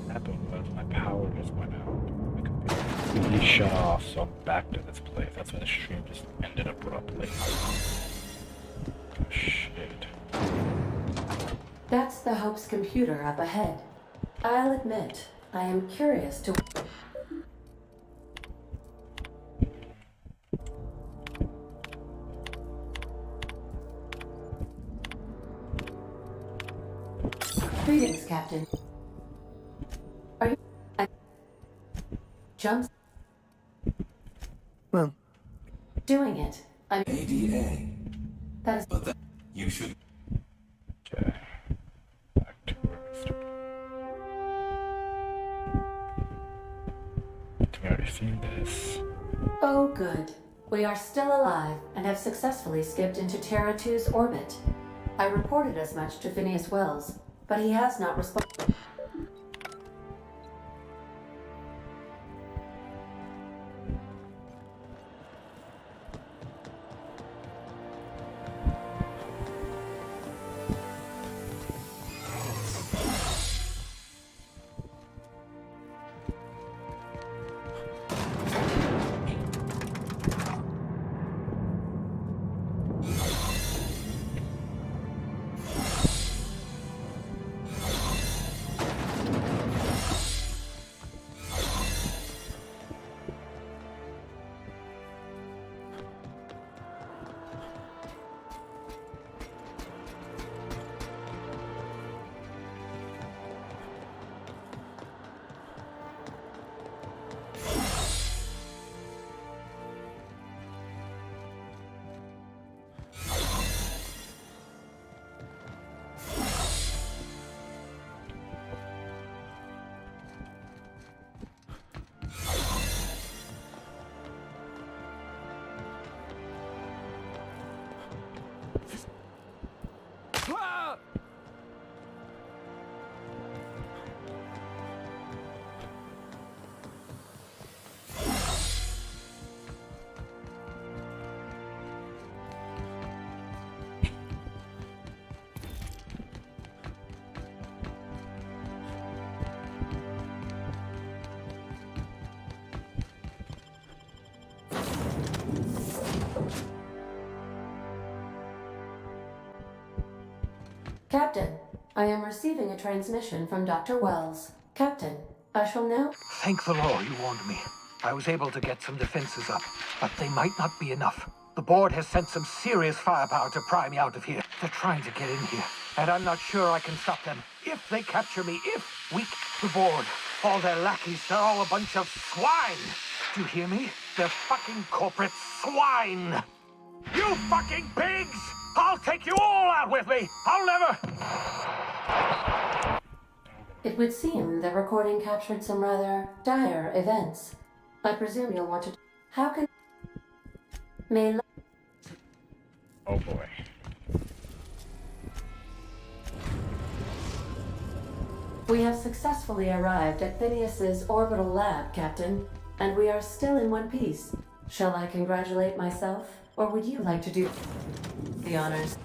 What happened was my power just went out. My computer completely shut off, so I'm back to this place. That's why the stream just ended abruptly. Oh shit. That's the Hope's computer up ahead. I'll admit, I am curious to... Greetings, Captain. Are you... Jumps? Well... Doing it. I'm... ADA. That is... But that... You should... Okay. Back to where we started. I think I already seen this. Oh, good. We are still alive and have successfully skipped into Terra 2's orbit. I reported as much to Phineas Wells, but he has not responded. Captain, I am receiving a transmission from Dr. Wells. Captain, I shall now... Thank the Lord you warned me. I was able to get some defenses up, but they might not be enough. The board has sent some serious firepower to pry me out of here. They're trying to get in here, and I'm not sure I can stop them. If they capture me, if we... The board, all their lackeys, they're all a bunch of swine. Do you hear me? They're fucking corporate swine. You fucking pigs! I'll take you all out with me! I'll never... It would seem the recording captured some rather dire events. I presume you'll want to... How can... May... Oh boy. We have successfully arrived at Phineas's orbital lab, Captain, and we are still in one piece. Shall I congratulate myself, or would you like to do the honors?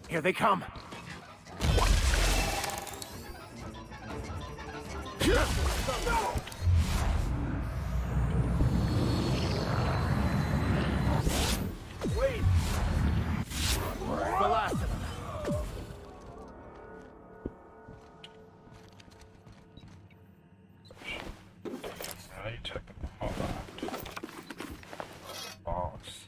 Here they come. Wait! The last of them. Now you took them all out. Balls.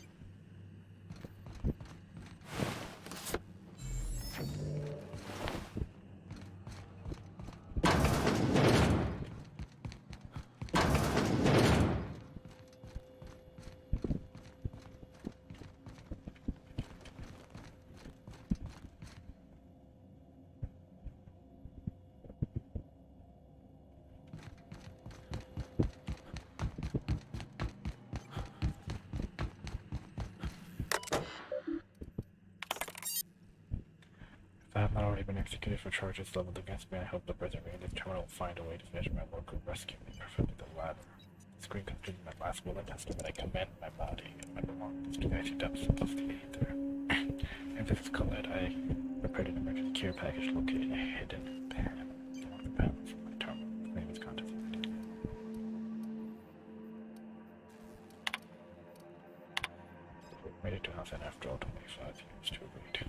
been executed for charges leveled against me. I hope the preserving this terminal will find a way to finish my work of rescuing me perfectly the lab. The screen contains my last will and testament. I commend my body and my belongings to the icy depths of the ether. And this is Colette. I prepared an emergency care package located in a hidden pan among the panels of my terminal. The name is contents. Made it to house and after all 25 years to wait.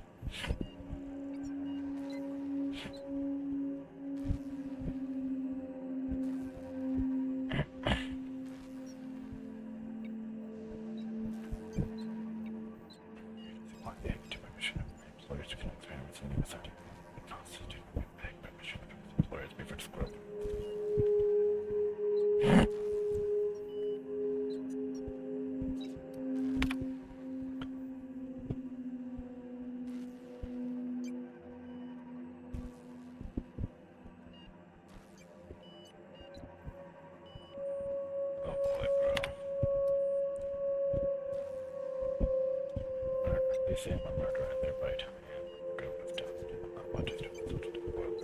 They say I'm a murderer and they're right. I would have done. Not much as to the world.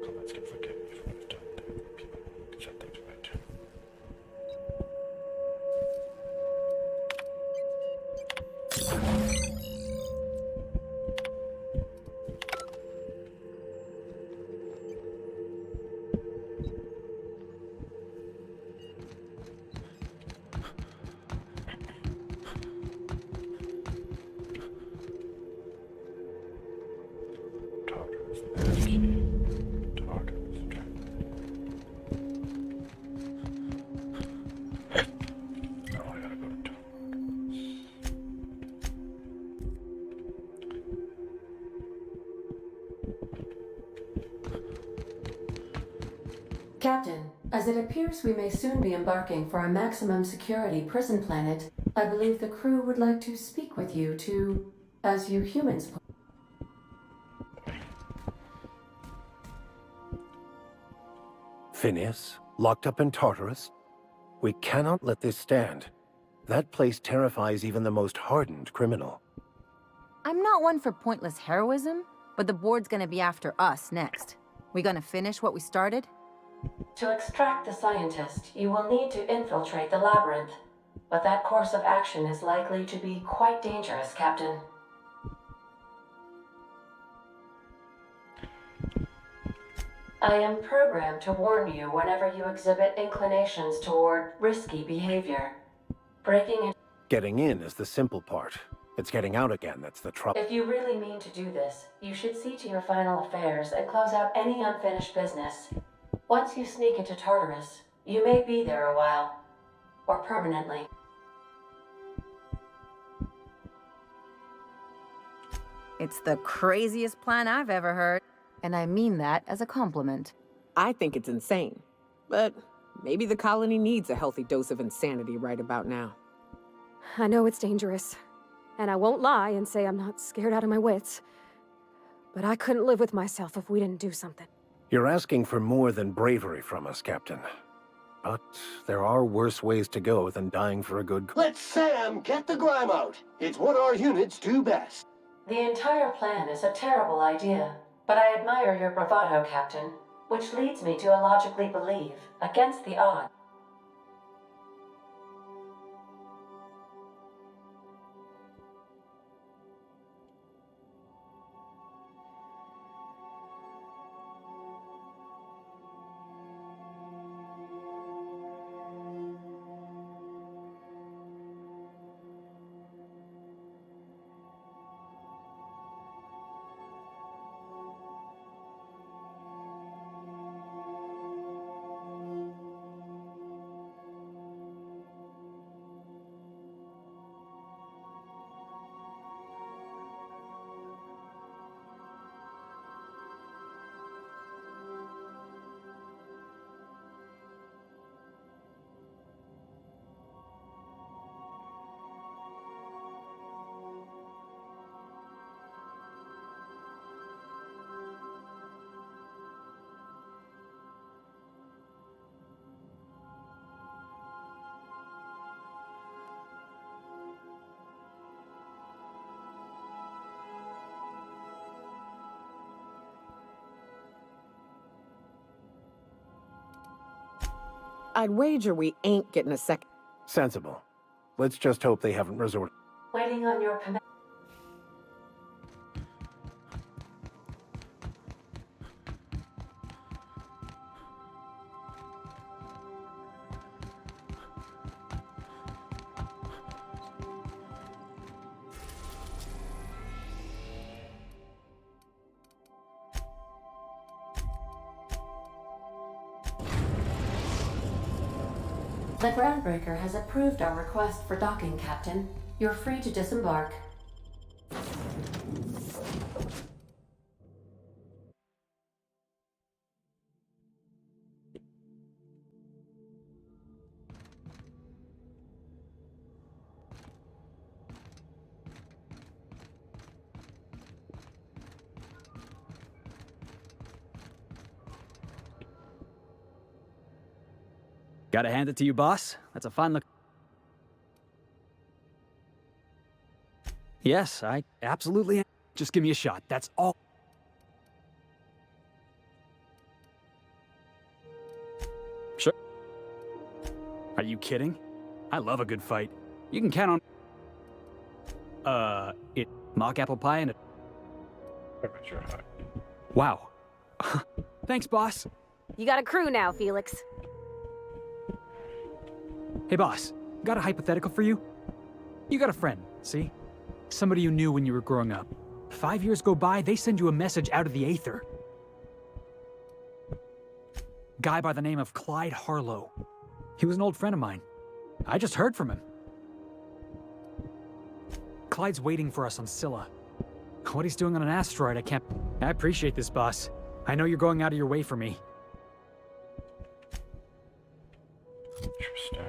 Comments can forgive me for what I've done. There are people who can set things right. Captain, as it appears we may soon be embarking for a maximum security prison planet, I believe the crew would like to speak with you to, as you humans. Phineas, locked up in Tartarus? We cannot let this stand. That place terrifies even the most hardened criminal. I'm not one for pointless heroism, but the board's gonna be after us next. We gonna finish what we started? To extract the scientist, you will need to infiltrate the labyrinth. But that course of action is likely to be quite dangerous, Captain. I am programmed to warn you whenever you exhibit inclinations toward risky behavior. Breaking in. Getting in is the simple part. It's getting out again that's the trouble. If you really mean to do this, you should see to your final affairs and close out any unfinished business. Once you sneak into Tartarus, you may be there a while. Or permanently. It's the craziest plan I've ever heard. And I mean that as a compliment. I think it's insane. But maybe the colony needs a healthy dose of insanity right about now. I know it's dangerous. And I won't lie and say I'm not scared out of my wits. But I couldn't live with myself if we didn't do something. You're asking for more than bravery from us, Captain. But there are worse ways to go than dying for a good cause. Let Sam get the grime out. It's what our units do best. The entire plan is a terrible idea, but I admire your bravado, Captain, which leads me to illogically believe, against the odds. I'd wager we ain't getting a second. Sensible. Let's just hope they haven't resorted. Waiting on your command. The Groundbreaker has approved our request for docking, Captain. You're free to disembark. Gotta hand it to you, boss. That's a fine look. Yes, I absolutely am. Just give me a shot. That's all. Sure. Are you kidding? I love a good fight. You can count on... mock apple pie and a... Temperature high. Wow. Thanks, boss. You got a crew now, Felix. Hey, boss. Got a hypothetical for you? You got a friend, see? Somebody you knew when you were growing up. 5 years go by, they send you a message out of the aether. Guy by the name of Clyde Harlow. He was an old friend of mine. I just heard from him. Clyde's waiting for us on Scylla. What he's doing on an asteroid, I can't... I appreciate this, boss. I know you're going out of your way for me. Interesting.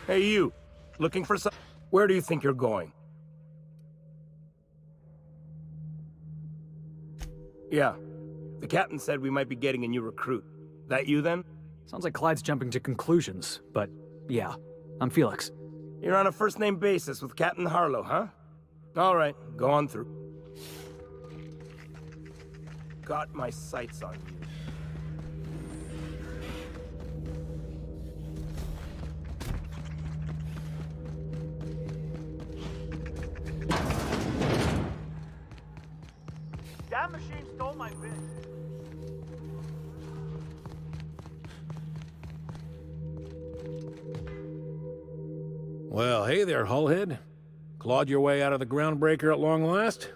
Hey, you. Looking for some... Where do you think you're going? Yeah. The captain said we might be getting a new recruit. That you, then? Sounds like Clyde's jumping to conclusions, but yeah, I'm Felix. You're on a first-name basis with Captain Harlow, huh? All right, go on through. Got my sights on you. That machine stole my bin. Well, hey there, Hullhead. Clawed your way out of the groundbreaker at long last?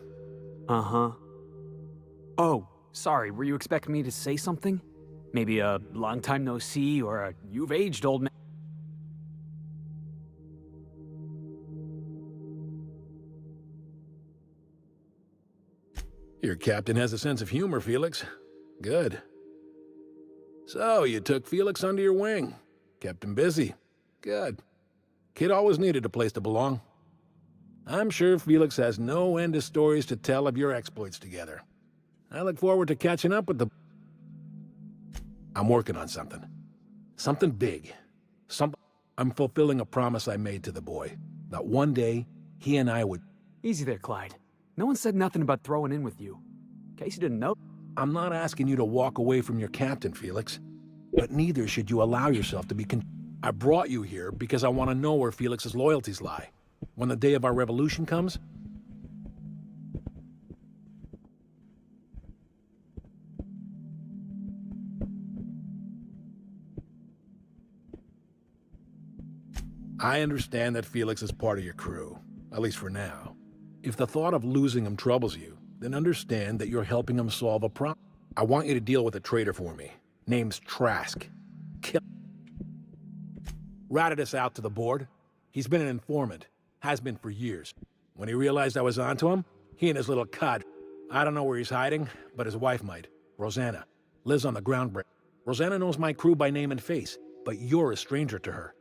Uh-huh. Oh, sorry, were you expecting me to say something? Maybe a long time no see, or a you've aged, old man? Your captain has a sense of humor, Felix. Good. So, you took Felix under your wing. Kept him busy. Good. Kid always needed a place to belong. I'm sure Felix has no end of stories to tell of your exploits together. I look forward to catching up with the... I'm working on something. Something big. I'm fulfilling a promise I made to the boy. That one day, he and I would... Easy there, Clyde. No one said nothing about throwing in with you. In case you didn't know. I'm not asking you to walk away from your captain, Felix. But neither should you allow yourself to be I brought you here because I want to know where Felix's loyalties lie. When the day of our revolution comes... I understand that Felix is part of your crew, at least for now. If the thought of losing him troubles you, then understand that you're helping him solve a problem. I want you to deal with a traitor for me. Name's Trask. Ratted us out to the board. He's been an informant. Has been for years. When he realized I was onto him, he and his little cod... I don't know where he's hiding, but his wife might. Rosanna. Lives on the groundbreak. Rosanna knows my crew by name and face, but you're a stranger to her.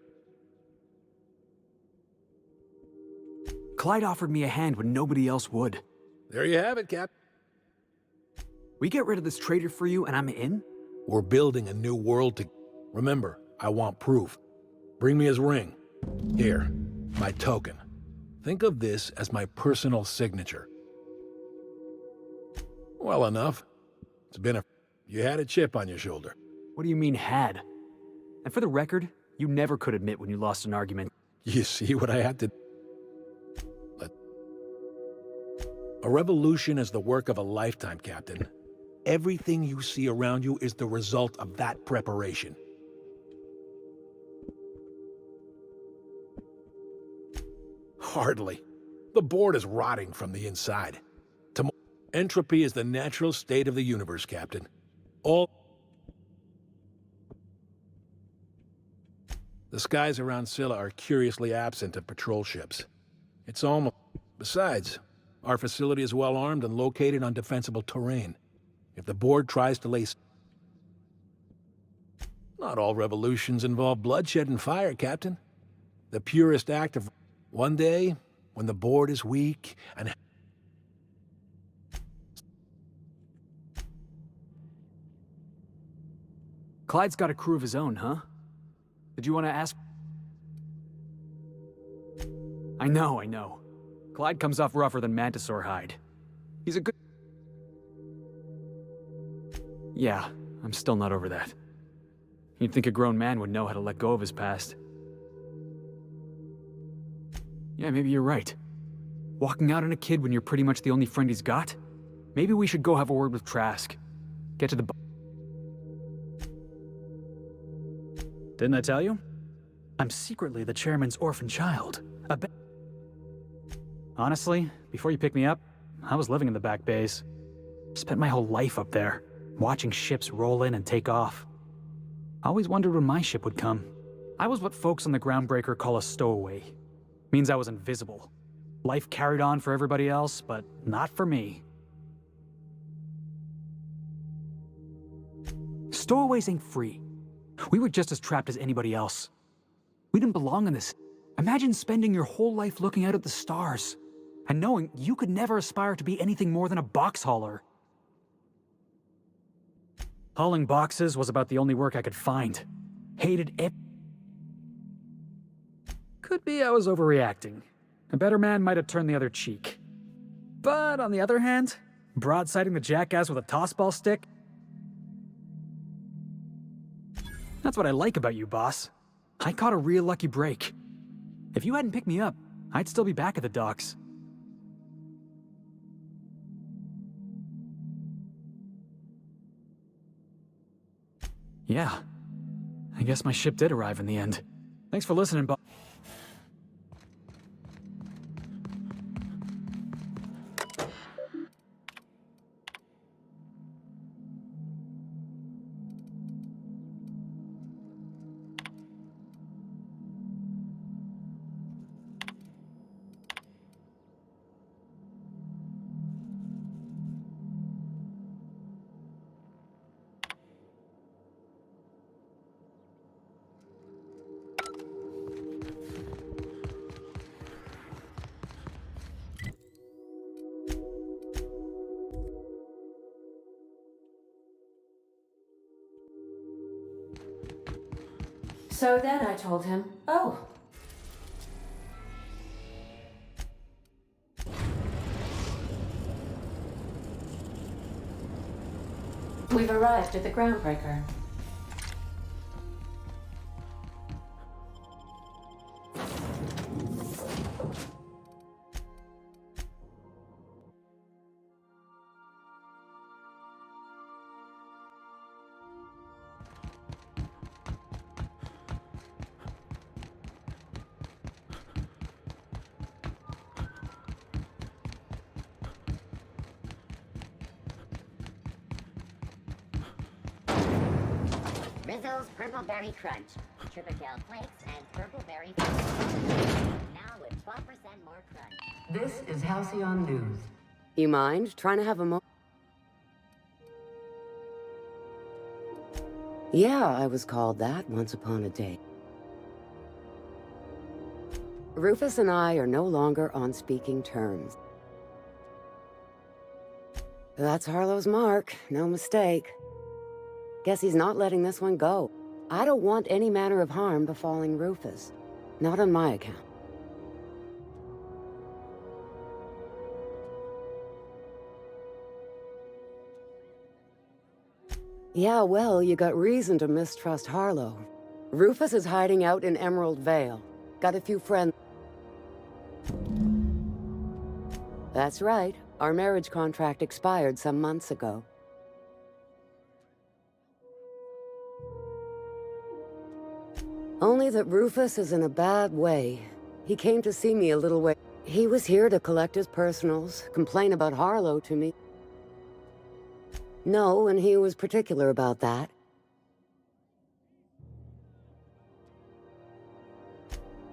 Clyde offered me a hand when nobody else would. There you have it, Cap. We get rid of this traitor for you and I'm in? We're building a new world to... Remember, I want proof. Bring me his ring. Here, my token. Think of this as my personal signature. Well enough. It's been a... You had a chip on your shoulder. What do you mean, had? And for the record, you never could admit when you lost an argument. You see what I had to... A revolution is the work of a lifetime, Captain. Everything you see around you is the result of that preparation. Hardly. The board is rotting from the inside. Entropy is the natural state of the universe, Captain. The skies around Scylla are curiously absent of patrol ships. It's almost... Besides, our facility is well armed and located on defensible terrain. If the board tries to lay... Not all revolutions involve bloodshed and fire, Captain. The purest act of... One day, when the board is weak and... Clyde's got a crew of his own, huh? Did you want to ask? I know. Clyde comes off rougher than Mantisaur hide. He's a good... Yeah, I'm still not over that. You'd think a grown man would know how to let go of his past. Yeah, maybe you're right. Walking out on a kid when you're pretty much the only friend he's got? Maybe we should go have a word with Trask. Get to the... Didn't I tell you? I'm secretly the chairman's orphan child. Honestly, before you picked me up, I was living in the back bays. Spent my whole life up there, watching ships roll in and take off. I always wondered when my ship would come. I was what folks on the Groundbreaker call a stowaway. Means I was invisible. Life carried on for everybody else, but not for me. Stowaways ain't free. We were just as trapped as anybody else. We didn't belong in this. Imagine spending your whole life looking out at the stars and knowing you could never aspire to be anything more than a box hauler. Hauling boxes was about the only work I could find. Hated it. Could be I was overreacting. A better man might have turned the other cheek. But on the other hand, broadsiding the jackass with a tossball stick? That's what I like about you, boss. I caught a real lucky break. If you hadn't picked me up, I'd still be back at the docks. Yeah. I guess my ship did arrive in the end. Thanks for listening, boss. So then I told him, oh. We've arrived at the groundbreaker. Rizzo's Purple Berry Crunch, Triple Kale Flakes, and Purple Berry Flakes. Now with 12% more crunch. This is Halcyon News. You mind trying to have a Yeah, I was called that once upon a day. Rufus and I are no longer on speaking terms. That's Harlow's mark, no mistake. Guess he's not letting this one go. I don't want any manner of harm befalling Rufus. Not on my account. Yeah, well, you got reason to mistrust Harlow. Rufus is hiding out in Emerald Vale. Got a few friends. That's right. Our marriage contract expired some months ago. Only that Rufus is in a bad way. He came to see me a little way. He was here to collect his personals, complain about Harlow to me. No, and he was particular about that.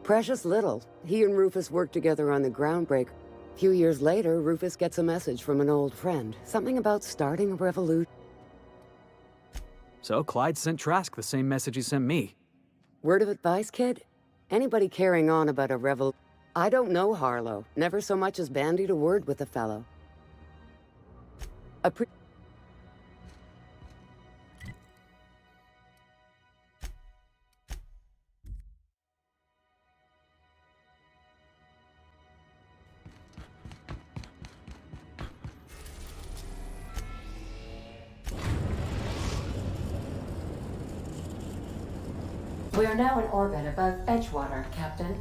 Precious little. He and Rufus worked together on the groundbreaker. A few years later, Rufus gets a message from an old friend. Something about starting a revolution. So Clyde sent Trask the same message he sent me. Word of advice, kid? Anybody carrying on about a I don't know Harlow. Never so much as bandied a word with the fellow. We are now in orbit above Edgewater, Captain.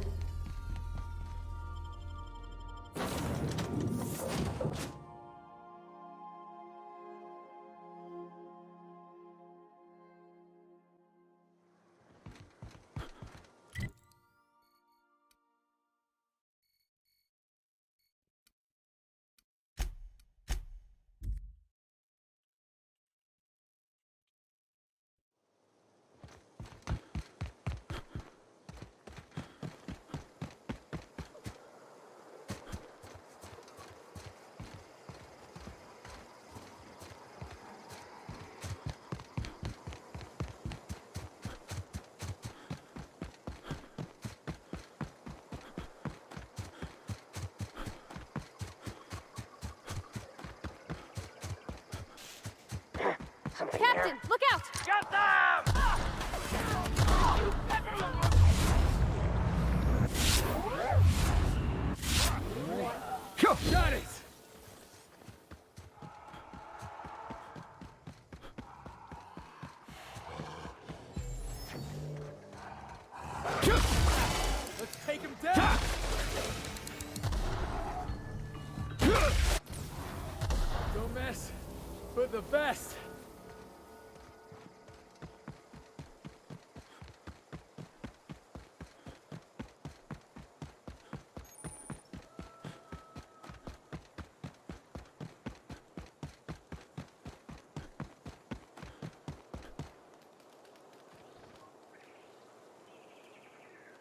something Captain, look out! Got them! Got it! Let's take him down! Don't mess with the best!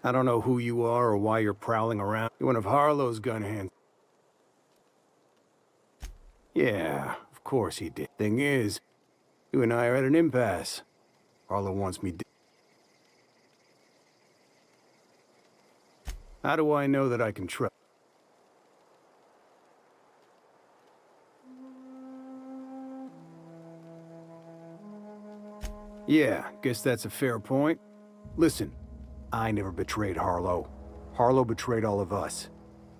I don't know who you are or why you're prowling around. You're one of Harlow's gun hands. Yeah, of course he did. Thing is, you and I are at an impasse. Harlow wants me dead. How do I know that I can trust? Yeah, guess that's a fair point. Listen, I never betrayed Harlow. Harlow betrayed all of us.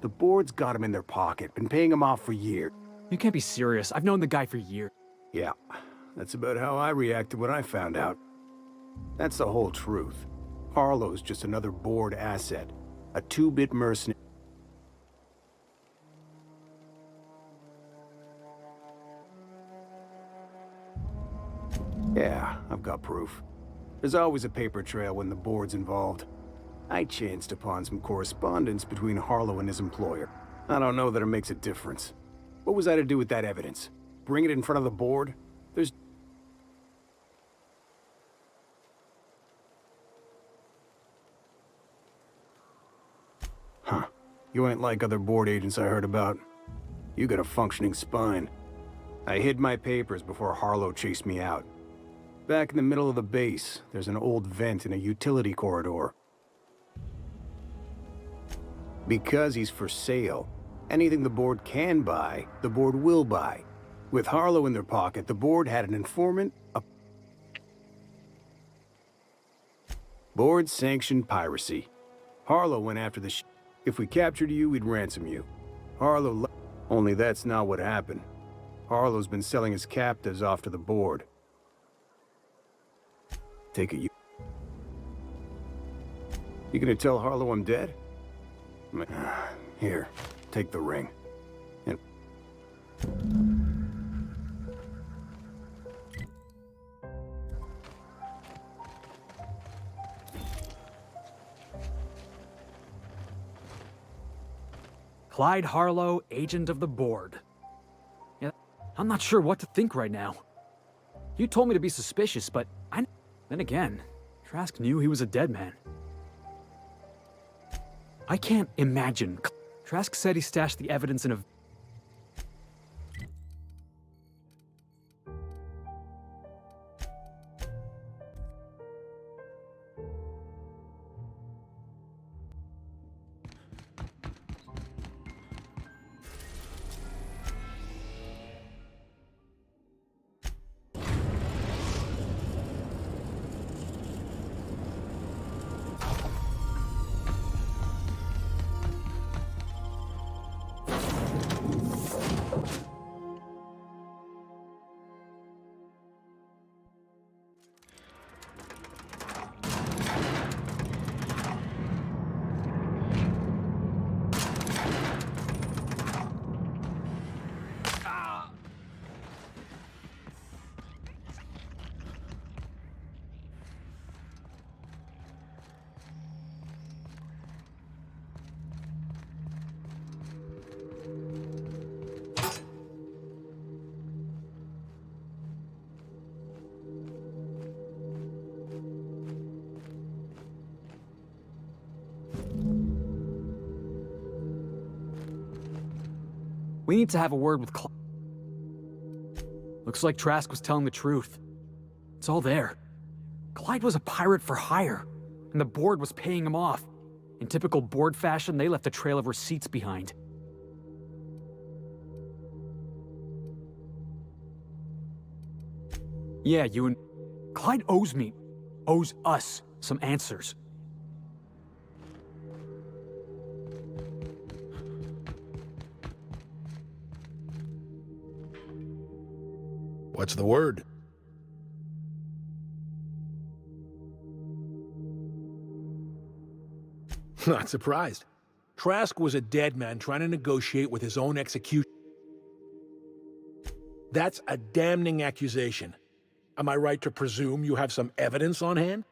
The board's got him in their pocket, been paying him off for years. You can't be serious. I've known the guy for years. Yeah, that's about how I reacted when I found out. That's the whole truth. Harlow's just another board asset. A 2-bit mercenary. Yeah, I've got proof. There's always a paper trail when the board's involved. I chanced upon some correspondence between Harlow and his employer. I don't know that it makes a difference. What was I to do with that evidence? Bring it in front of the board? There's... Huh. You ain't like other board agents I heard about. You got a functioning spine. I hid my papers before Harlow chased me out. Back in the middle of the base, there's an old vent in a utility corridor. Because he's for sale, anything the board can buy, the board will buy. With Harlow in their pocket, the board had an informant, a... Board-sanctioned piracy. Harlow went after the If we captured you, we'd ransom you. Harlow Only that's not what happened. Harlow's been selling his captives off to the board. Take it, You gonna tell Harlow I'm dead? Here, take the ring. And... Clyde Harlow, agent of the board. Yeah, I'm not sure what to think right now. You told me to be suspicious, but then again, Trask knew he was a dead man. I can't imagine. Trask said he stashed the evidence in a... We need to have a word with Clyde. Looks like Trask was telling the truth. It's all there. Clyde was a pirate for hire, and the board was paying him off. In typical board fashion, they left a trail of receipts behind. Yeah, you and... Clyde owes us some answers. What's the word? Not surprised. Trask was a dead man trying to negotiate with his own execution. That's a damning accusation. Am I right to presume you have some evidence on hand?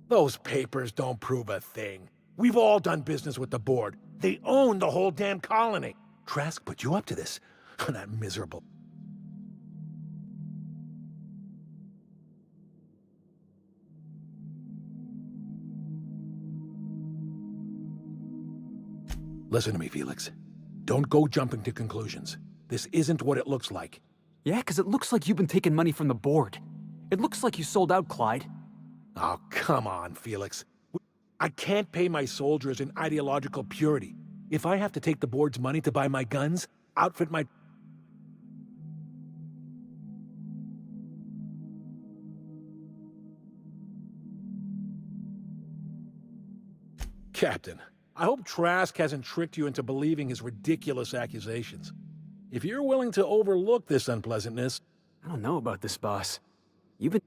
Those papers don't prove a thing. We've all done business with the board. They own the whole damn colony. Trask put you up to this. That miserable... Listen to me, Felix. Don't go jumping to conclusions. This isn't what it looks like. Yeah, because it looks like you've been taking money from the board. It looks like you sold out, Clyde. Oh, come on, Felix. I can't pay my soldiers in ideological purity. If I have to take the board's money to buy my guns, outfit my... Captain, I hope Trask hasn't tricked you into believing his ridiculous accusations. If you're willing to overlook this unpleasantness... I don't know about this, boss. You've been...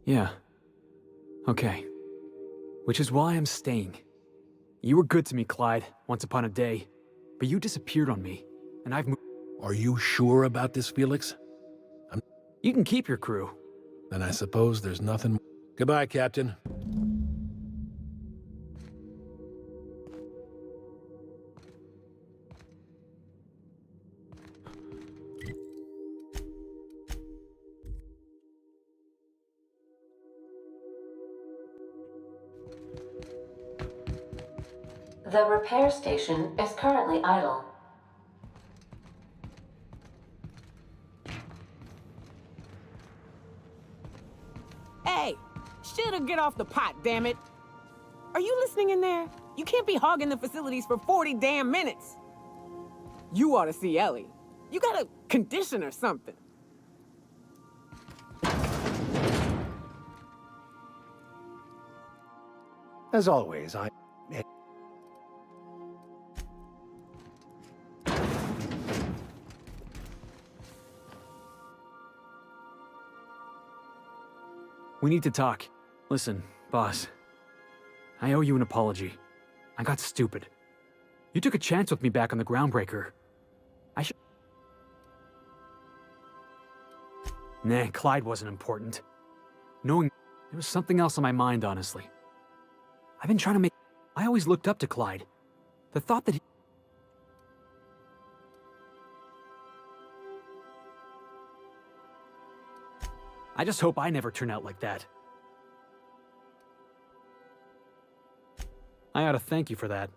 Yeah. Okay. Which is why I'm staying. You were good to me, Clyde, once upon a day. But you disappeared on me, and I've moved... Are you sure about this, Felix? You can keep your crew. Then I suppose there's nothing... Goodbye, Captain. The repair station is currently idle. Hey, should've get off the pot, damn it. Are you listening in there? You can't be hogging the facilities for 40 damn minutes. You ought to see Ellie. You got a condition or something. As always, We need to talk. Listen, boss. I owe you an apology. I got stupid. You took a chance with me back on the Groundbreaker. I should... Nah, Clyde wasn't important. Knowing there was something else on my mind, honestly. I've been trying to make... I always looked up to Clyde. The thought that he... I just hope I never turn out like that. I ought to thank you for that.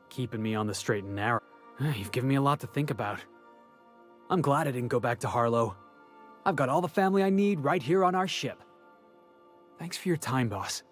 Keeping me on the straight and narrow. You've given me a lot to think about. I'm glad I didn't go back to Harlow. I've got all the family I need right here on our ship. Thanks for your time, boss.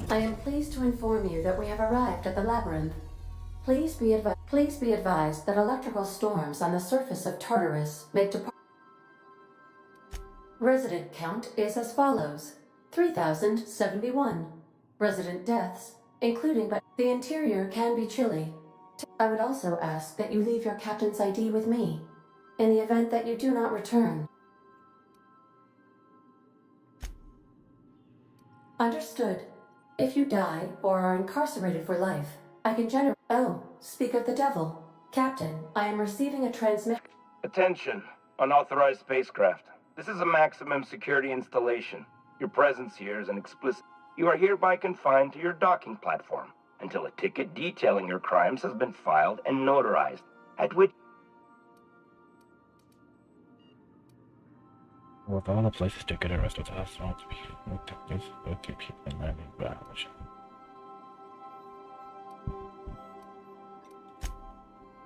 I am pleased to inform you that we have arrived at the labyrinth. Please be advised that electrical storms on the surface of Tartarus make Resident count is as follows: 3,071. resident deaths, including but the interior can be chilly. I would also ask that you leave your captain's ID with me, in the event that you do not return. Understood. If you die or are incarcerated for life, I can generate... Oh, speak of the devil. Captain, I am receiving a transmission... Attention, unauthorized spacecraft. This is a maximum security installation. Your presence here is an explicit... You are hereby confined to your docking platform until a ticket detailing your crimes has been filed and notarized, at which... Well, of all the places to get arrested, the astronauts looked at places both your people and landing biology.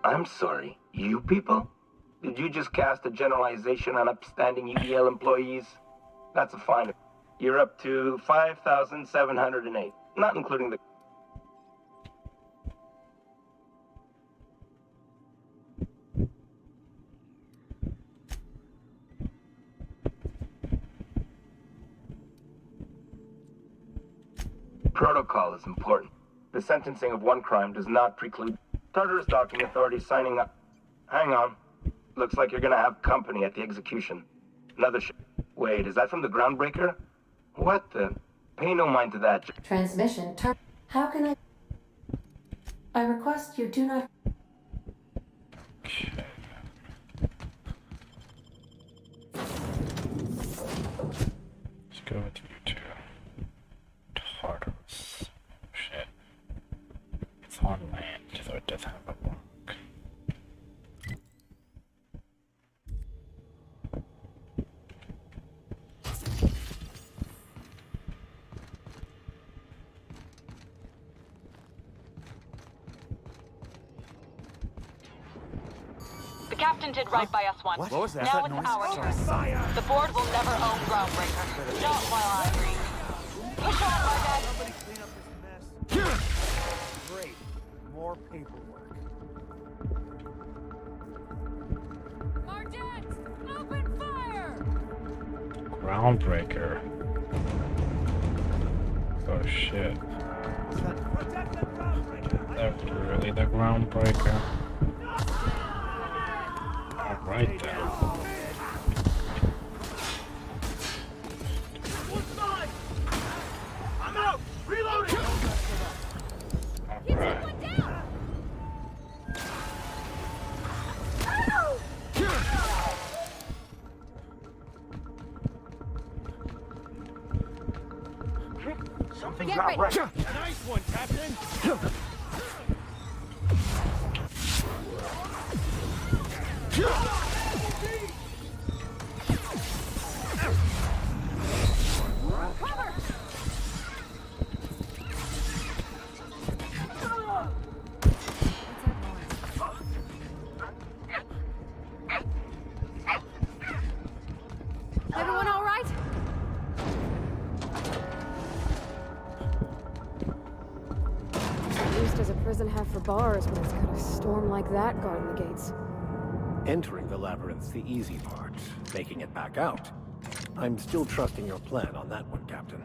I'm sorry, you people? Did you just cast a generalization on upstanding UDL employees? That's a fine. You're up to 5,708, not including the... Protocol is important. The sentencing of one crime does not preclude Tartarus docking authorities signing up. Hang on. Looks like you're gonna have company at the execution. Another Wait, is that from the groundbreaker? What the? Pay no mind to that. Transmission How can I request you do not... Okay. Let's go with you two. Tartarus. Shit. It's on land, so it does have a lock. The captain did right by us once. What was that? Now That it's noise? our turn. The board will never own Groundbreaker. Not while I breathe. Push on, Mardet. Somebody clean up this mess. Great. More paperwork. Mardet, open fire! Groundbreaker. Oh shit. Protect the groundbreaker. That's really the groundbreaker. Alright then. One's mine. I'm out. Reloading. Alright. Something Get dropped ready. right. Nice one, Captain. Cover! Everyone all right? At least does a prison have for bars when it's got a storm like that guarding the gates? Entering the labyrinth's the easy part. Making it back out. I'm still trusting your plan on that one, Captain.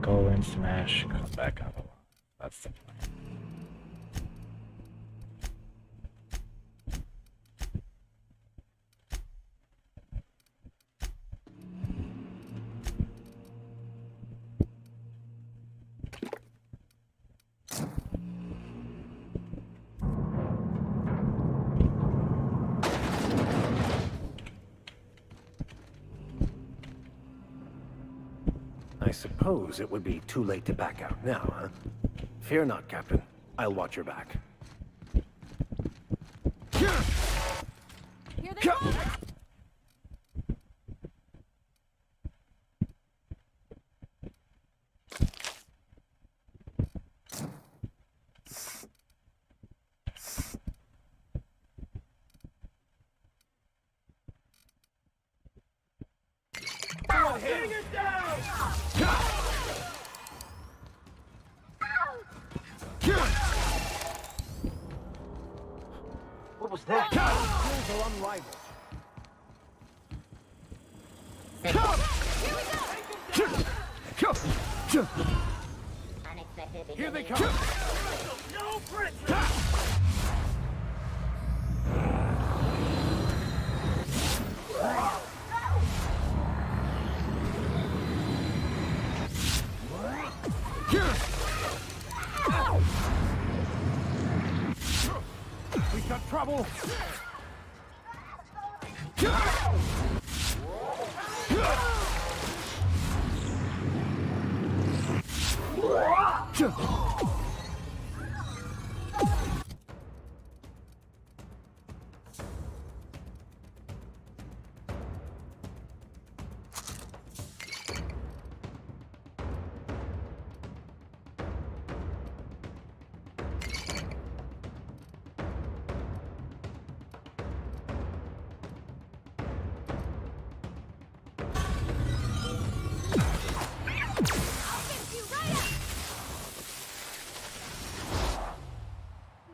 Go and smash, come back out. That's the plan. I suppose it would be too late to back out now, huh? Fear not, Captain. I'll watch your back. Here they come! Bring it down. What was that? Skills are unrivaled. Unexpected. Here they come! No, Prince! We got trouble!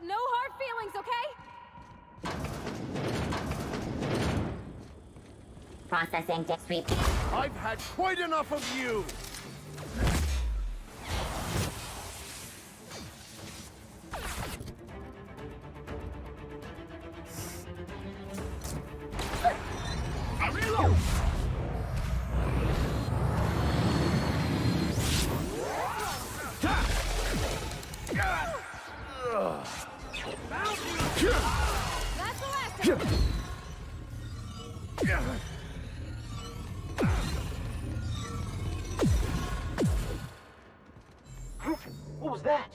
No hard feelings, okay? Processing disk sweep. I've had quite enough of you! Reload! That's the last of it. What was that?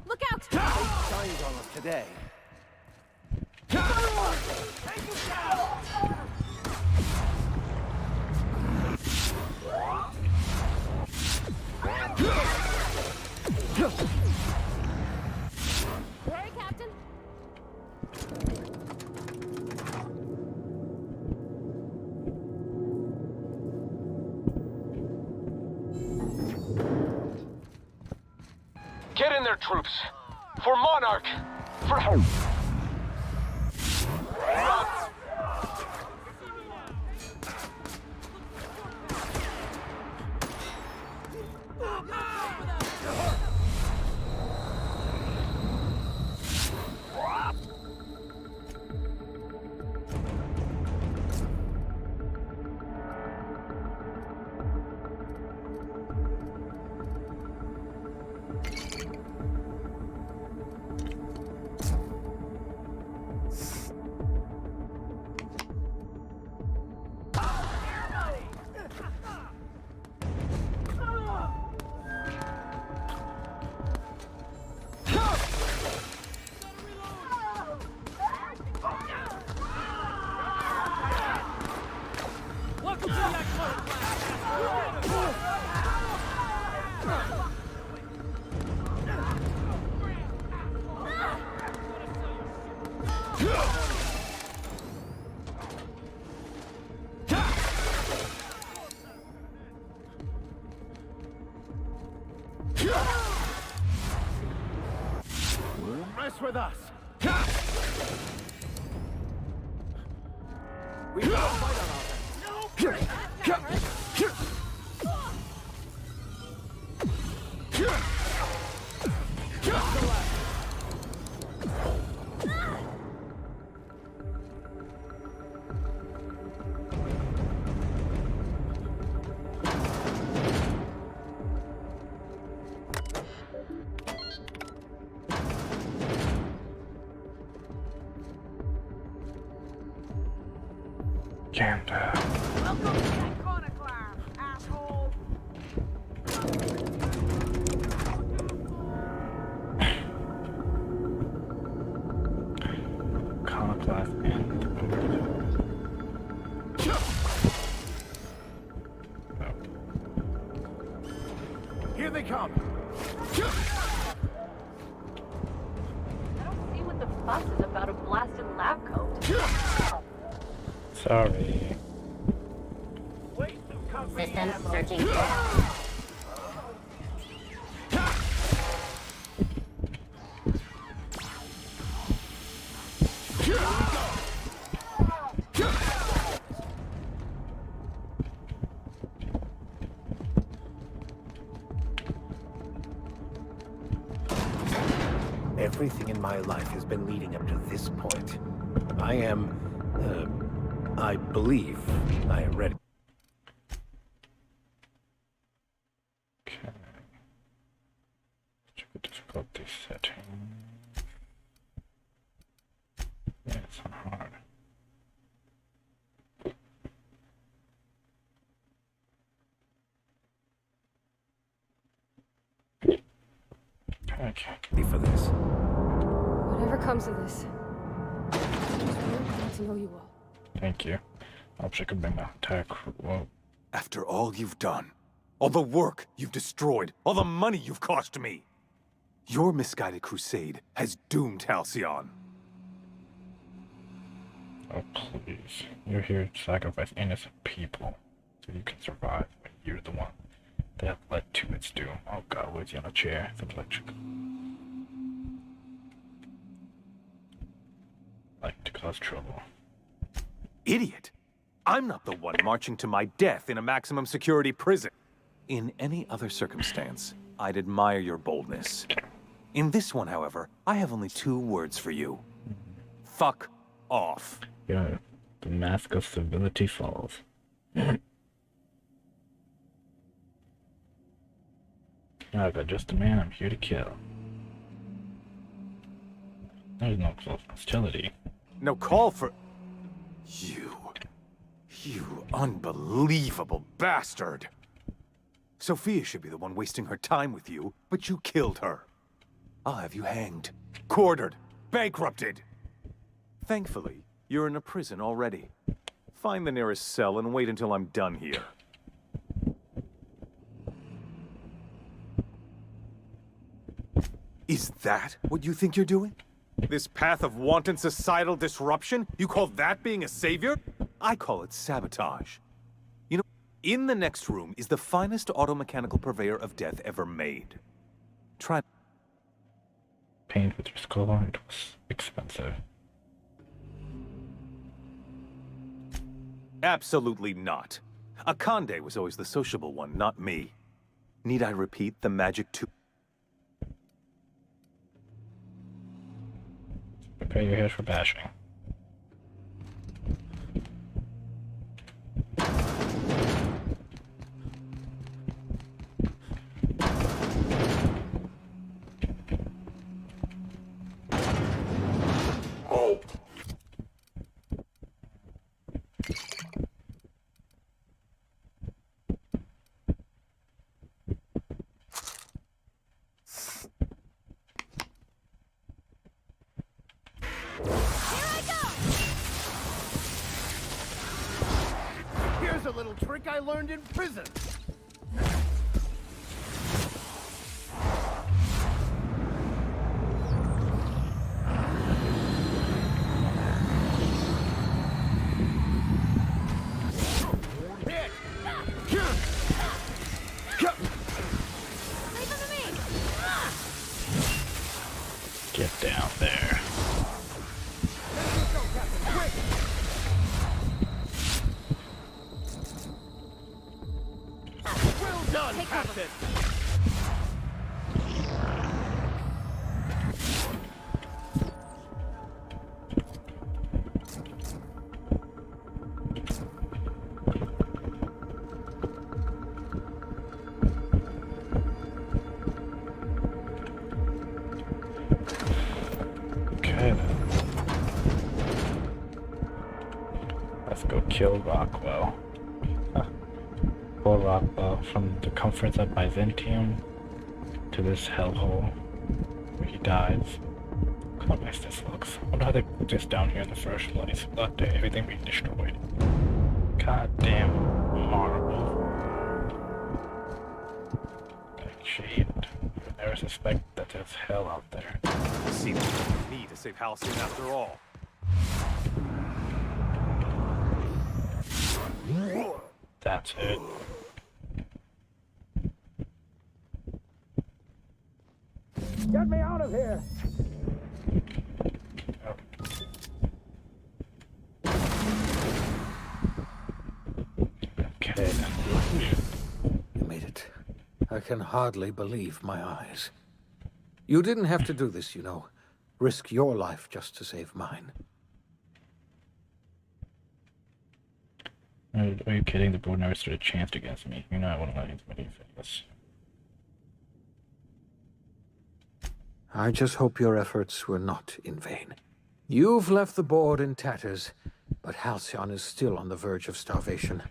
Look out! Shines on us today. Sorry, Captain. Get in there, troops! For Monarch! For help! mess with us! We got a fight on our hands. Welcome to that corner climb, asshole. Iconoclast and Here they come! I don't see what the fuss is about a blasted lab coat. sorry. System searching. Everything in my life has been leading up to this point. I believe I am ready. Okay. Check the difficulty setting. Yeah, it's on hard. Okay. For this. Whatever comes of this, just really glad to know you all. Thank you. I hope I can bring my entire crew up. After all you've done, all the work you've destroyed, all the money you've cost me, your misguided crusade has doomed Halcyon. Oh, please. You're here to sacrifice innocent people so you can survive, but you're the one that led to its doom. Oh god, where's he on a chair? It's electric. Like to cause trouble. Idiot! I'm not the one marching to my death in a maximum security prison. In any other circumstance, I'd admire your boldness. In this one, however, I have only 2 words for you. Fuck off. Yeah, the mask of civility falls. I've got just a man I'm here to kill. There's no close hostility. No call for... You unbelievable bastard! Sophia should be the one wasting her time with you, but you killed her. I'll have you hanged, quartered, bankrupted. Thankfully, you're in a prison already. Find the nearest cell and wait until I'm done here. Is that what you think you're doing? This path of wanton societal disruption? You call that being a savior? I call it sabotage. You know, in the next room is the finest automechanical purveyor of death ever made. Try... Paint with your skull, it was expensive. Absolutely not. Akande was always the sociable one, not me. Need I repeat the magic tool? Prepare your head for bashing. Oh! Here's a little trick I learned in prison. Get down there. Well done, Captain! Okay then. Let's go kill Rockwell. Poor Rockwell, from the comforts of Byzantium to this hellhole where he dies. Look how nice this looks. I wonder how they put this down here in the first place without everything being destroyed. Goddamn marble. Like shade. I never suspect that there's hell out there. Seems like me to save Halcyon after all. That's it. Get me out of here! Okay. You made it. I can hardly believe my eyes. You didn't have to do this, you know. Risk your life just to save mine. Are you kidding? The board never stood a chance against me. You know I wouldn't let anybody this. I just hope your efforts were not in vain. You've left the board in tatters, but Halcyon is still on the verge of starvation.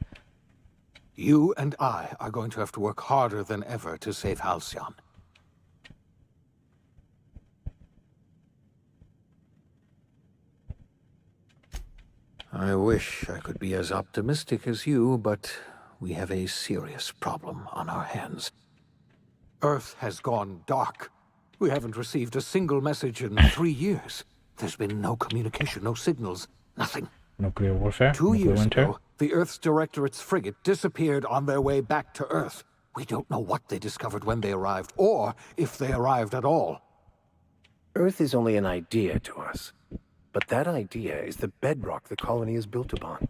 You and I are going to have to work harder than ever to save Halcyon. I wish I could be as optimistic as you, but we have a serious problem on our hands. Earth has gone dark. We haven't received a single message in 3 years. There's been no communication, no signals, nothing. Nuclear warfare? 2 years ago, the Earth's Directorate's frigate disappeared on their way back to Earth. We don't know what they discovered when they arrived, or if they arrived at all. Earth is only an idea to us. But that idea is the bedrock the colony is built upon.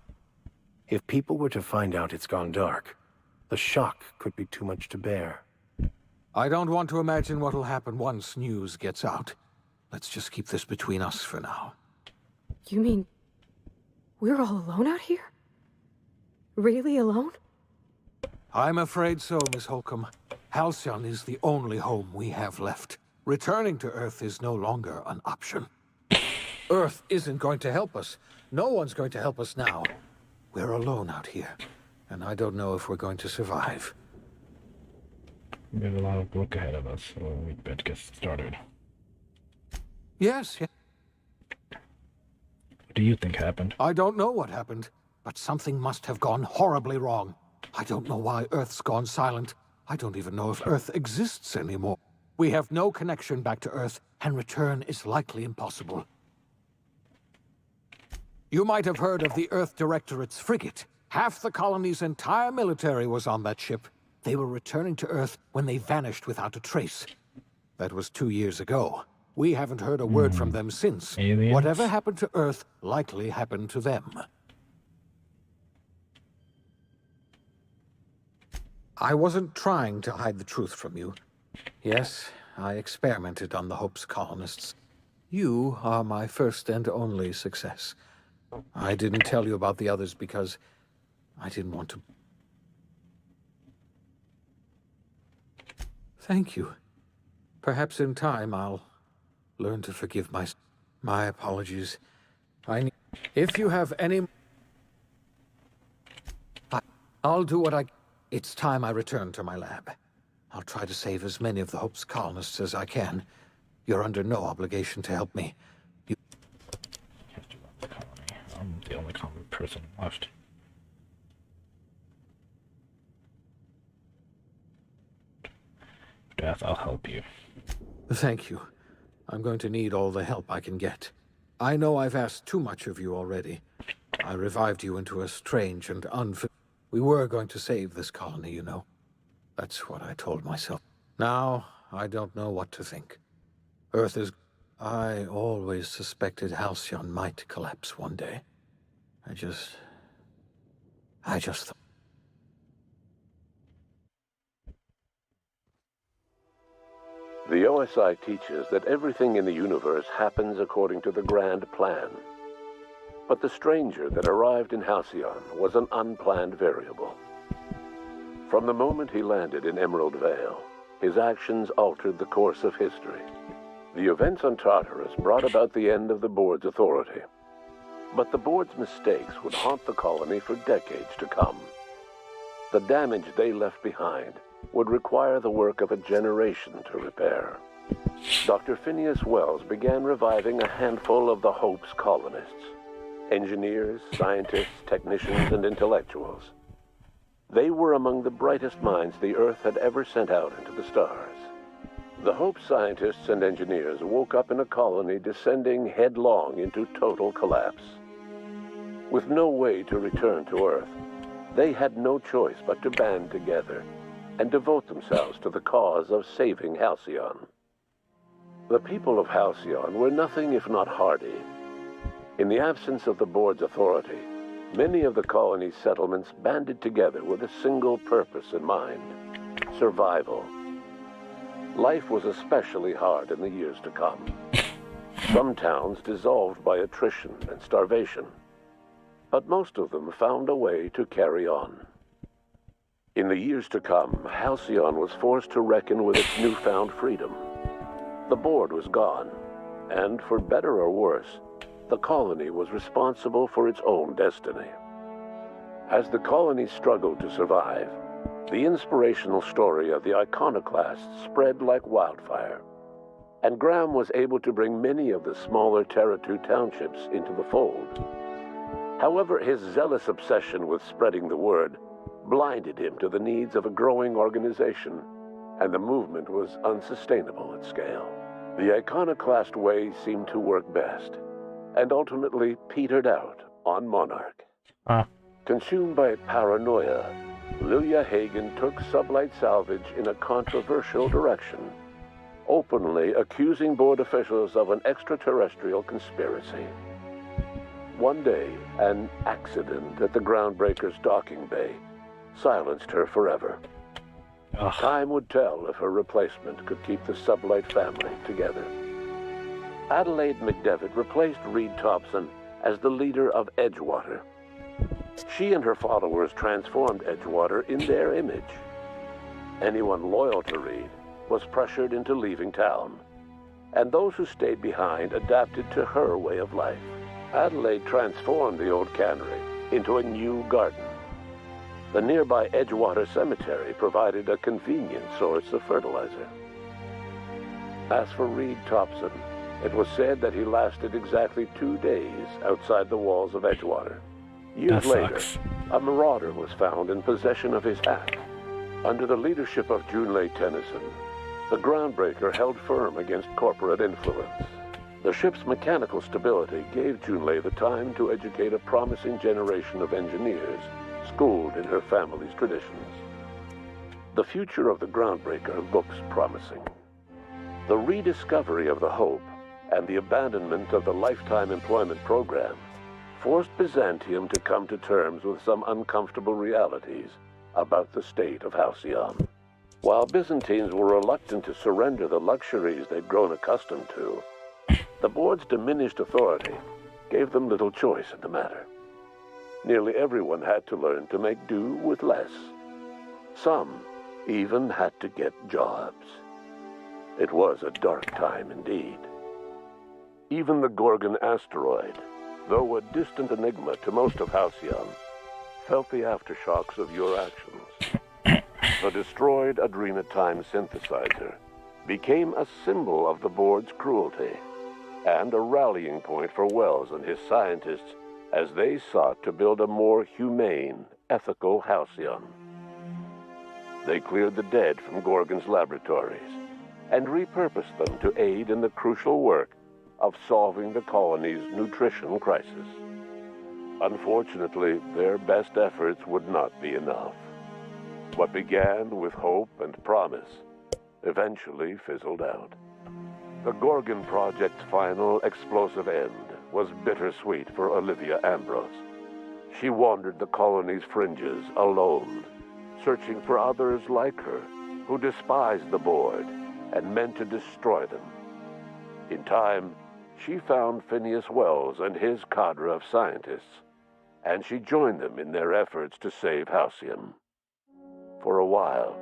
If people were to find out it's gone dark, the shock could be too much to bear. I don't want to imagine what'll happen once news gets out. Let's just keep this between us for now. You mean we're all alone out here? Really alone? I'm afraid so, Miss Holcomb. Halcyon is the only home we have left. Returning to Earth is no longer an option. Earth isn't going to help us. No one's going to help us now. We're alone out here, and I don't know if we're going to survive. We have a lot of work ahead of us, so we better get started. Yes. What do you think happened? I don't know what happened, but something must have gone horribly wrong. I don't know why Earth's gone silent. I don't even know if Earth exists anymore. We have no connection back to Earth, and return is likely impossible. You might have heard of the Earth Directorate's frigate. Half the colony's entire military was on that ship. They were returning to Earth when they vanished without a trace. That was 2 years ago. We haven't heard a word from them since. Aliens? Whatever happened to Earth likely happened to them. I wasn't trying to hide the truth from you. Yes, I experimented on the Hope's colonists. You are my first and only success. I didn't tell you about the others because I didn't want to. Thank you. Perhaps in time I'll learn to forgive my apologies. If you have any... I'll do what I... It's time I return to my lab. I'll try to save as many of the Hope's colonists as I can. You're under no obligation to help me. I'm the only common person left. Death, I'll help you. Thank you. I'm going to need all the help I can get. I know I've asked too much of you already. I revived you into a strange and We were going to save this colony, you know. That's what I told myself. Now, I don't know what to think. Earth is... I always suspected Halcyon might collapse one day. I just thought. The OSI teaches that everything in the universe happens according to the grand plan. But the stranger that arrived in Halcyon was an unplanned variable. From the moment he landed in Emerald Vale, his actions altered the course of history. The events on Tartarus brought about the end of the board's authority. But the board's mistakes would haunt the colony for decades to come. The damage they left behind would require the work of a generation to repair. Dr. Phineas Wells began reviving a handful of the Hope's colonists. Engineers, scientists, technicians, and intellectuals. They were among the brightest minds the Earth had ever sent out into the stars. The Hope scientists and engineers woke up in a colony descending headlong into total collapse. With no way to return to Earth, they had no choice but to band together and devote themselves to the cause of saving Halcyon. The people of Halcyon were nothing if not hardy. In the absence of the board's authority, many of the colony's settlements banded together with a single purpose in mind: survival. Life was especially hard in the years to come. Some towns dissolved by attrition and starvation, but most of them found a way to carry on. In the years to come, Halcyon was forced to reckon with its newfound freedom. The board was gone, and for better or worse, the colony was responsible for its own destiny. As the colony struggled to survive, the inspirational story of the iconoclasts spread like wildfire, and Graham was able to bring many of the smaller Terra 2 townships into the fold. However, his zealous obsession with spreading the word blinded him to the needs of a growing organization, and the movement was unsustainable at scale. The iconoclast way seemed to work best, and ultimately petered out on Monarch. Consumed by paranoia, Lilia Hagen took Sublight Salvage in a controversial direction, openly accusing board officials of an extraterrestrial conspiracy. One day, an accident at the Groundbreaker's docking bay silenced her forever. Time would tell if her replacement could keep the Sublight family together. Adelaide McDevitt replaced Reed Thompson as the leader of Edgewater. She and her followers transformed Edgewater in their image. Anyone loyal to Reed was pressured into leaving town, and those who stayed behind adapted to her way of life. Adelaide transformed the old cannery into a new garden. The nearby Edgewater Cemetery provided a convenient source of fertilizer. As for Reed Thompson, it was said that he lasted exactly 2 days outside the walls of Edgewater. Years later, a marauder was found in possession of his hat. Under the leadership of Junlei Tennyson, the Groundbreaker held firm against corporate influence. The ship's mechanical stability gave Junlei the time to educate a promising generation of engineers schooled in her family's traditions. The future of the Groundbreaker looks promising. The rediscovery of the Hope and the abandonment of the lifetime employment program forced Byzantium to come to terms with some uncomfortable realities about the state of Halcyon. While Byzantines were reluctant to surrender the luxuries they'd grown accustomed to, the board's diminished authority gave them little choice in the matter. Nearly everyone had to learn to make do with less. Some even had to get jobs. It was a dark time indeed. Even the Gorgon asteroid, though a distant enigma to most of Halcyon, felt the aftershocks of your actions. The destroyed Adrenatime synthesizer became a symbol of the board's cruelty, and a rallying point for Wells and his scientists as they sought to build a more humane, ethical Halcyon. They cleared the dead from Gorgon's laboratories and repurposed them to aid in the crucial work of solving the colony's nutrition crisis. Unfortunately, their best efforts would not be enough. What began with hope and promise eventually fizzled out. The Gorgon project's final explosive end was bittersweet for Olivia Ambrose. She wandered the colony's fringes alone, searching for others like her who despised the board and meant to destroy them. In time, she found Phineas Wells and his cadre of scientists, and she joined them in their efforts to save Halcyon. For a while,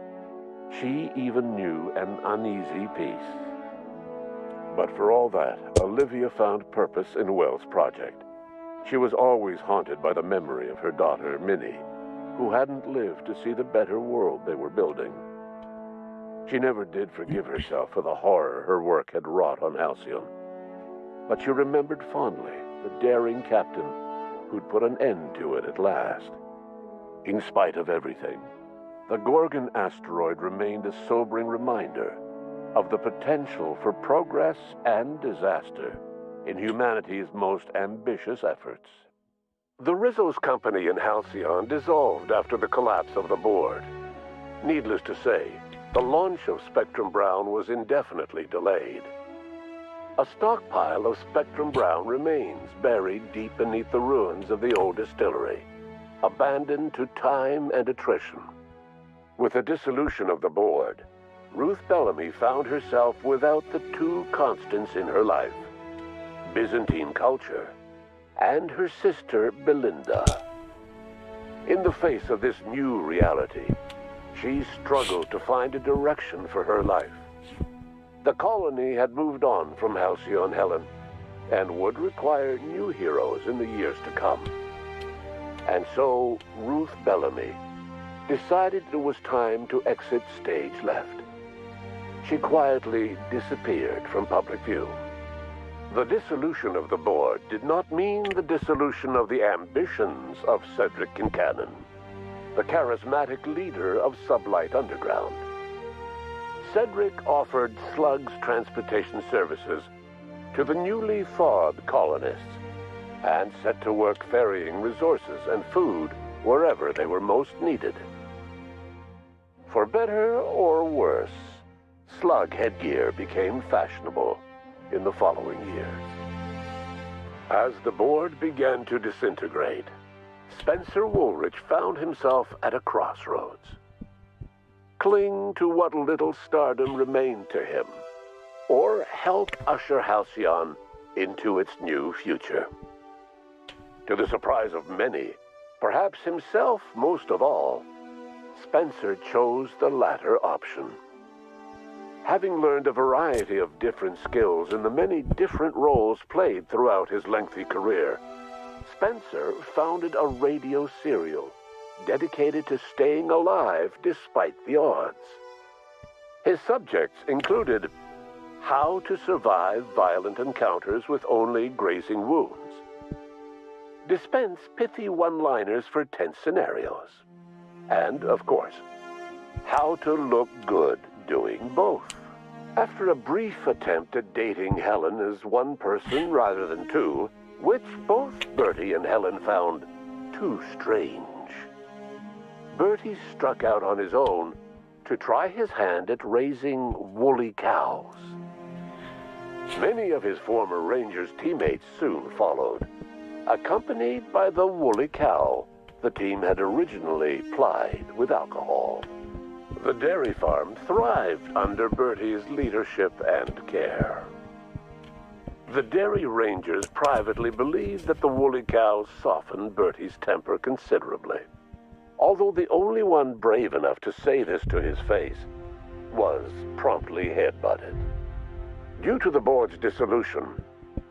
she even knew an uneasy peace. But for all that, Olivia found purpose in Wells' project. She was always haunted by the memory of her daughter, Minnie, who hadn't lived to see the better world they were building. She never did forgive herself for the horror her work had wrought on Halcyon, but she remembered fondly the daring captain who'd put an end to it at last. In spite of everything, the Gorgon asteroid remained a sobering reminder of the potential for progress and disaster in humanity's most ambitious efforts. The Rizzo's company in Halcyon dissolved after the collapse of the board. Needless to say, the launch of Spectrum Brown was indefinitely delayed. A stockpile of Spectrum Brown remains buried deep beneath the ruins of the old distillery, abandoned to time and attrition. With the dissolution of the board, Ruth Bellamy found herself without the two constants in her life: Byzantine culture and her sister Belinda. In the face of this new reality, she struggled to find a direction for her life. The colony had moved on from Halcyon Helen and would require new heroes in the years to come. And so Ruth Bellamy decided it was time to exit stage left. She quietly disappeared from public view. The dissolution of the board did not mean the dissolution of the ambitions of Cedric Kincannon, the charismatic leader of Sublight Underground. Cedric offered slugs transportation services to the newly thawed colonists and set to work ferrying resources and food wherever they were most needed. For better or worse, slug headgear became fashionable in the following years. As the board began to disintegrate, Spencer Woolrich found himself at a crossroads. Cling to what little stardom remained to him, or help usher Halcyon into its new future. To the surprise of many, perhaps himself most of all, Spencer chose the latter option. Having learned a variety of different skills in the many different roles played throughout his lengthy career, Spencer founded a radio serial dedicated to staying alive despite the odds. His subjects included how to survive violent encounters with only grazing wounds, dispense pithy one-liners for tense scenarios, and, of course, how to look good doing both. After a brief attempt at dating Helen as one person rather than two, which both Bertie and Helen found too strange, Bertie struck out on his own to try his hand at raising woolly cows. Many of his former Rangers teammates soon followed, accompanied by the woolly cow the team had originally plied with alcohol. The dairy farm thrived under Bertie's leadership and care. The Dairy Rangers privately believed that the woolly cows softened Bertie's temper considerably, although the only one brave enough to say this to his face was promptly headbutted. Due to the board's dissolution,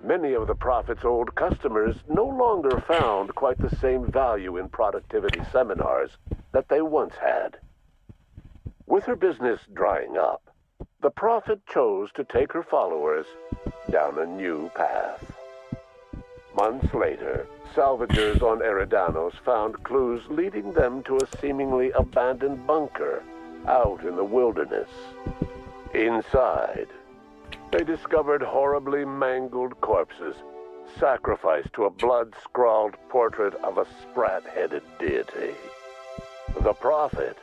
many of the Prophet's old customers no longer found quite the same value in productivity seminars that they once had. With her business drying up, the Prophet chose to take her followers down a new path. Months later, salvagers on Eridanos found clues leading them to a seemingly abandoned bunker out in the wilderness. Inside, they discovered horribly mangled corpses, sacrificed to a blood-scrawled portrait of a sprat-headed deity. The Prophet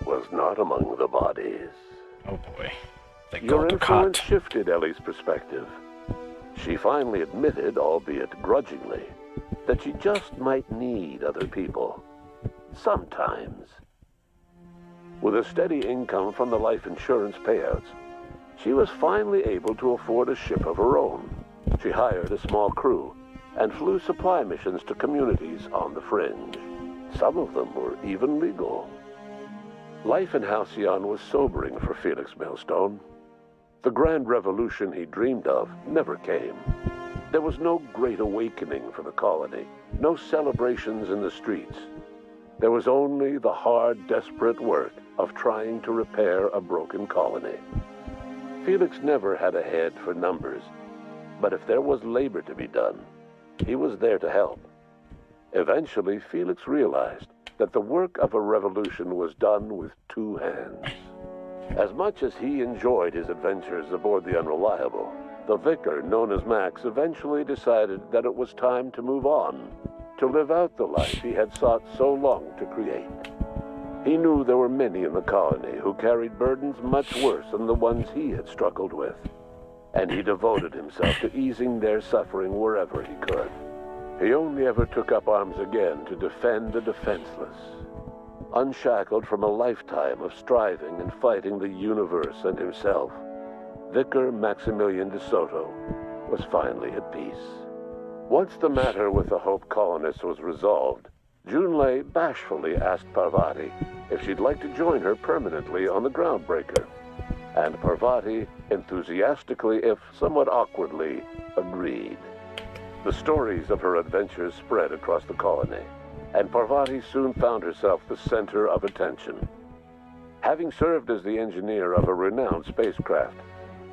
was not among the bodies. Oh boy. They Your got the influence cot. shifted Ellie's perspective. She finally admitted, albeit grudgingly, that she just might need other people. Sometimes. With a steady income from the life insurance payouts, she was finally able to afford a ship of her own. She hired a small crew and flew supply missions to communities on the fringe. Some of them were even legal. Life in Halcyon was sobering for Felix Millstone. The grand revolution he dreamed of never came. There was no great awakening for the colony, no celebrations in the streets. There was only the hard, desperate work of trying to repair a broken colony. Felix never had a head for numbers, but if there was labor to be done, he was there to help. Eventually, Felix realized that the work of a revolution was done with two hands. As much as he enjoyed his adventures aboard the Unreliable, the vicar, known as Max, eventually decided that it was time to move on, to live out the life he had sought so long to create. He knew there were many in the colony who carried burdens much worse than the ones he had struggled with, and he devoted himself to easing their suffering wherever he could. He only ever took up arms again to defend the defenseless. Unshackled from a lifetime of striving and fighting the universe and himself, Vicar Maximilian de Soto was finally at peace. Once the matter with the Hope colonists was resolved, Junlei bashfully asked Parvati if she'd like to join her permanently on the Groundbreaker, and Parvati enthusiastically, if somewhat awkwardly, agreed. The stories of her adventures spread across the colony, and Parvati soon found herself the center of attention. Having served as the engineer of a renowned spacecraft,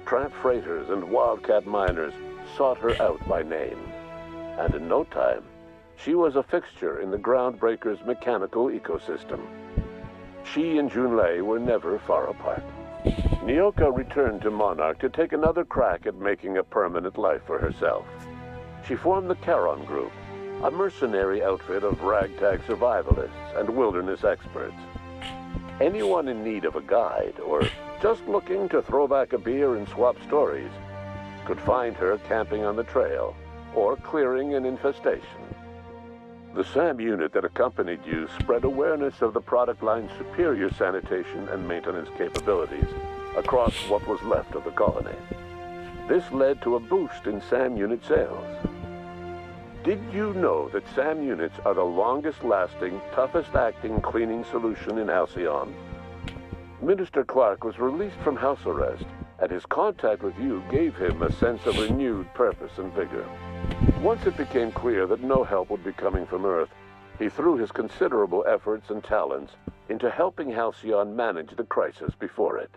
tramp freighters and wildcat miners sought her out by name, and in no time, she was a fixture in the Groundbreaker's mechanical ecosystem. She and Junlei were never far apart. Nyoka returned to Monarch to take another crack at making a permanent life for herself. She formed the Charon Group, a mercenary outfit of ragtag survivalists and wilderness experts. Anyone in need of a guide, or just looking to throw back a beer and swap stories, could find her camping on the trail, or clearing an infestation. The SAM unit that accompanied you spread awareness of the product line's superior sanitation and maintenance capabilities across what was left of the colony. This led to a boost in SAM unit sales. Did you know that SAM units are the longest-lasting, toughest-acting cleaning solution in Halcyon? Minister Clark was released from house arrest, and his contact with you gave him a sense of renewed purpose and vigor. Once it became clear that no help would be coming from Earth, he threw his considerable efforts and talents into helping Halcyon manage the crisis before it.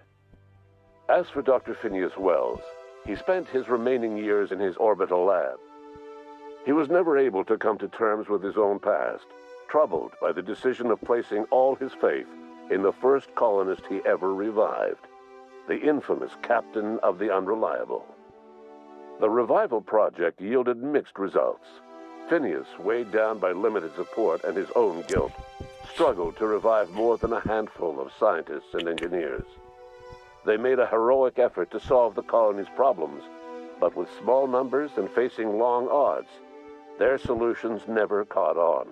As for Dr. Phineas Wells, he spent his remaining years in his orbital lab. He was never able to come to terms with his own past, troubled by the decision of placing all his faith in the first colonist he ever revived, the infamous captain of the Unreliable. The revival project yielded mixed results. Phineas, weighed down by limited support and his own guilt, struggled to revive more than a handful of scientists and engineers. They made a heroic effort to solve the colony's problems, but with small numbers and facing long odds, their solutions never caught on.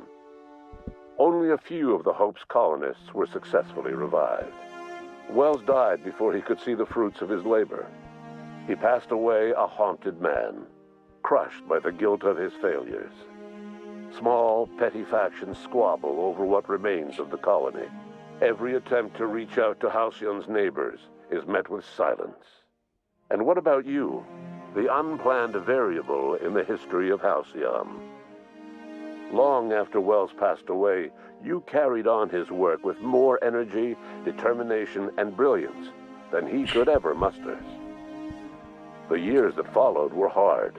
Only a few of the Hope's colonists were successfully revived. Wells died before he could see the fruits of his labor. He passed away a haunted man, crushed by the guilt of his failures. Small, petty factions squabble over what remains of the colony. Every attempt to reach out to Halcyon's neighbors is met with silence. And what about you, the unplanned variable in the history of Halcyon? Long after Wells passed away, you carried on his work with more energy, determination, and brilliance than he could ever muster. The years that followed were hard,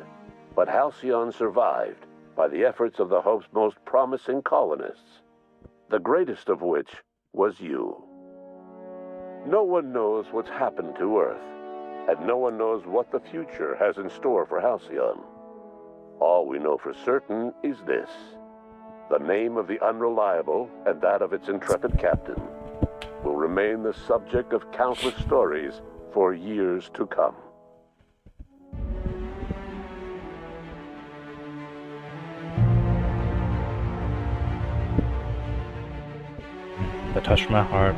but Halcyon survived by the efforts of the Hope's most promising colonists, the greatest of which was you. No one knows what's happened to Earth, and no one knows what the future has in store for Halcyon. All we know for certain is this: the name of the Unreliable and that of its intrepid captain will remain the subject of countless stories for years to come. That touched my heart.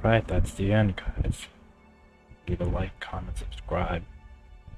Right, that's the end, guys. Leave a like, comment, subscribe.